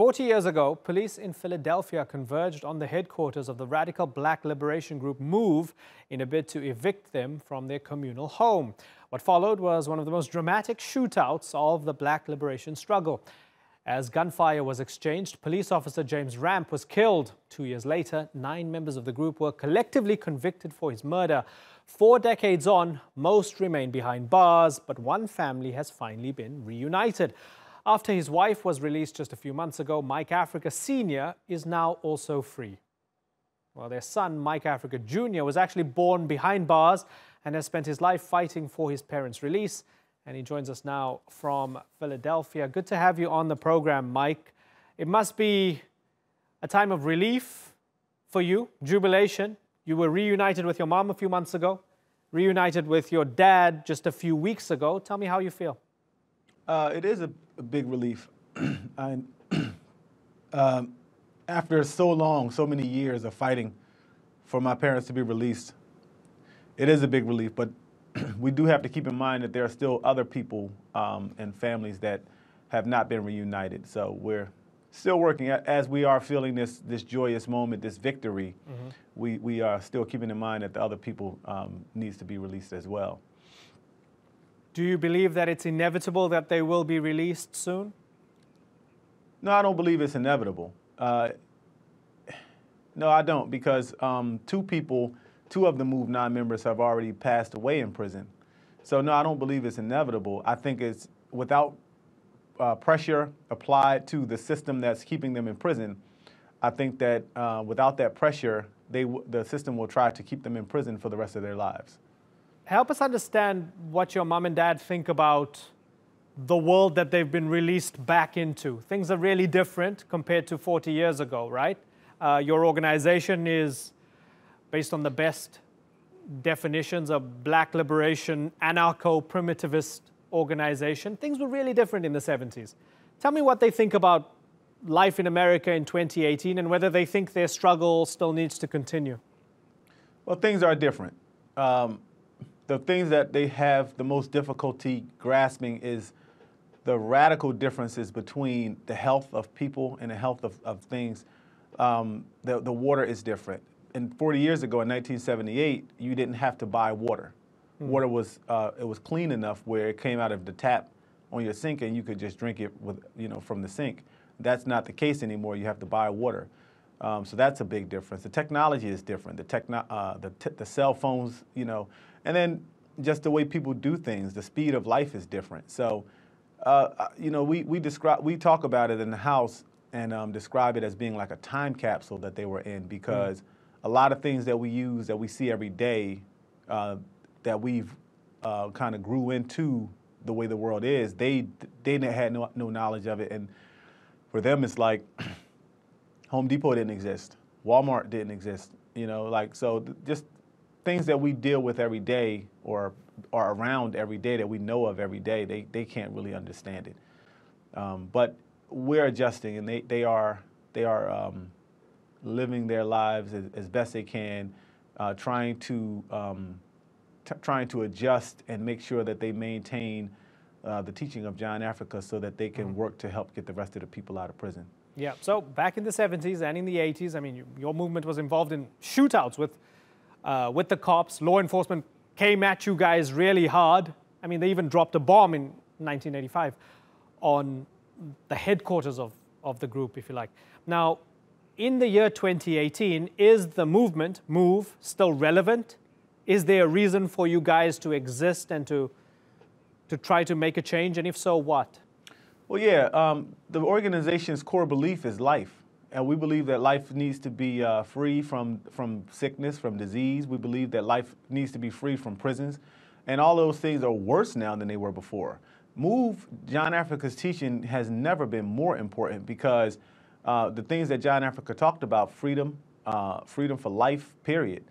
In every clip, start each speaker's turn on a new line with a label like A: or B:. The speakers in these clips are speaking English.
A: 40 years ago, police in Philadelphia converged on the headquarters of the radical black liberation group MOVE in a bid to evict them from their communal home. What followed was one of the most dramatic shootouts of the black liberation struggle. As gunfire was exchanged, police officer James Ramp was killed. 2 years later, 9 members of the group were collectively convicted for his murder. 4 decades on, most remain behind bars, but one family has finally been reunited. After his wife was released just a few months ago, Mike Africa Sr. is now also free. Well, their son, Mike Africa Jr., was actually born behind bars and has spent his life fighting for his parents' release. And he joins us now from Philadelphia. Good to have you on the program, Mike. It must be a time of relief for you, jubilation. You were reunited with your mom a few months ago, reunited with your dad just a few weeks ago. Tell me how you feel.
B: It is a big relief. After so many years of fighting for my parents to be released, it is a big relief, but we do have to keep in mind that there are still other people and families that have not been reunited. So we're still working, as we are feeling this joyous moment, this victory, we are still keeping in mind that the other people needs to be released as well.
A: Do you believe that it's inevitable that they will be released soon?
B: No, I don't believe it's inevitable. No, I don't, because two of the MOVE 9 members have already passed away in prison. So no, I don't believe it's inevitable. I think it's without pressure applied to the system that's keeping them in prison. I think that without that pressure, the system will try to keep them in prison for the rest of their lives.
A: Help us understand what your mom and dad think about the world that they've been released back into. Things are really different compared to 40 years ago, right? Your organization is based on the best definitions of black liberation, anarcho-primitivist organization. Things were really different in the 70s. Tell me what they think about life in America in 2018 and whether they think their struggle still needs to continue.
B: Well, things are different. The things that they have the most difficulty grasping is the radical differences between the health of people and the health of things. The water is different. And 40 years ago, in 1978, you didn't have to buy water. Water was it was clean enough where it came out of the tap on your sink and you could just drink it from the sink. That's not the case anymore. You have to buy water. So that's a big difference. The technology is different. The cell phones, and then just the way people do things. The speed of life is different. So, we talk about it in the house and describe it as being like a time capsule that they were in, because a lot of things that we use, that we see every day, that we've kind of grew into the way the world is, they had no knowledge of it. And for them, it's like Home Depot didn't exist. Walmart didn't exist, so just things that we deal with every day or are around every day that we know of every day, they can't really understand it. But we're adjusting, and they are living their lives as best they can, trying to adjust and make sure that they maintain the teaching of John Africa so that they can work to help get the rest of the people out of prison.
A: Yeah, so back in the 70s and in the 80s, I mean, your movement was involved in shootouts with the cops. Law enforcement came at you guys really hard. I mean, they even dropped a bomb in 1985 on the headquarters of the group, if you like. Now, in the year 2018, is the movement, MOVE, still relevant? Is there a reason for you guys to exist and to try to make a change? And if so, what?
B: Well, yeah, the organization's core belief is life. And we believe that life needs to be free from sickness, from disease. We believe that life needs to be free from prisons. And all those things are worse now than they were before. MOVE, John Africa's teaching, has never been more important, because the things that John Africa talked about, freedom, freedom for life, period,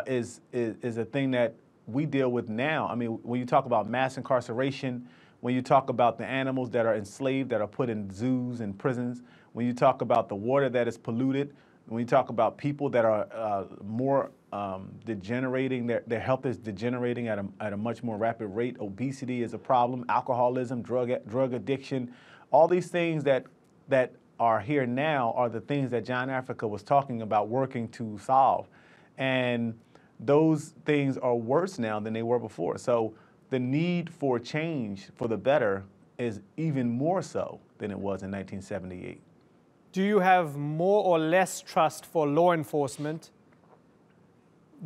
B: is a thing that we deal with now. I mean, when you talk about mass incarceration, when you talk about the animals that are enslaved, that are put in zoos and prisons, when you talk about the water that is polluted, when you talk about people that are more degenerating, their health is degenerating at a much more rapid rate. Obesity is a problem, alcoholism, drug addiction, all these things that are here now are the things that John Africa was talking about working to solve. And those things are worse now than they were before. So the need for change for the better is even more so than it was in 1978.
A: Do you have more or less trust for law enforcement,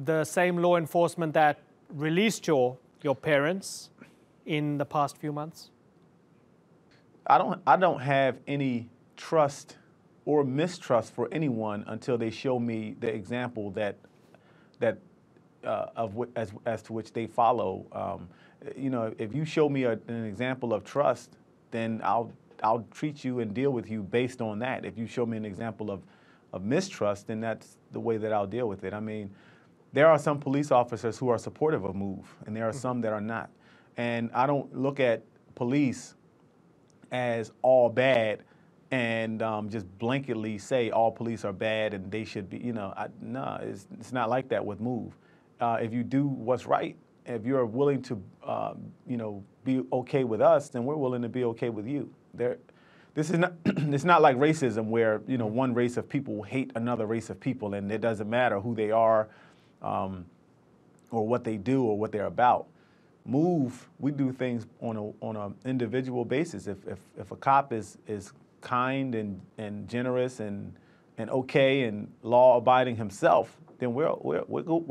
A: the same law enforcement that released your parents in the past few months?
B: I don't have any trust or mistrust for anyone until they show me the example that as to which they follow. You know, if you show me an example of trust, then I'll treat you and deal with you based on that. If you show me an example of mistrust, then that's the way that I'll deal with it. I mean, there are some police officers who are supportive of MOVE, and there are some that are not. And I don't look at police as all bad and just blanketly say all police are bad and they should be, you know, no, it's not like that with MOVE. If you do what's right, if you're willing to, you know, be okay with us, then we're willing to be okay with you. This is not, it's not like racism where, you know, one race of people hate another race of people and it doesn't matter who they are or what they do or what they're about. MOVE, we do things on an individual basis. If a cop is kind and generous and okay and law-abiding himself, then we're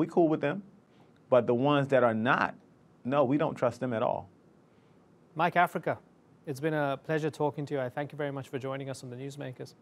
B: cool with them. But the ones that are not, no, we don't trust them at all.
A: Mike Africa, it's been a pleasure talking to you. I thank you very much for joining us on the Newsmakers.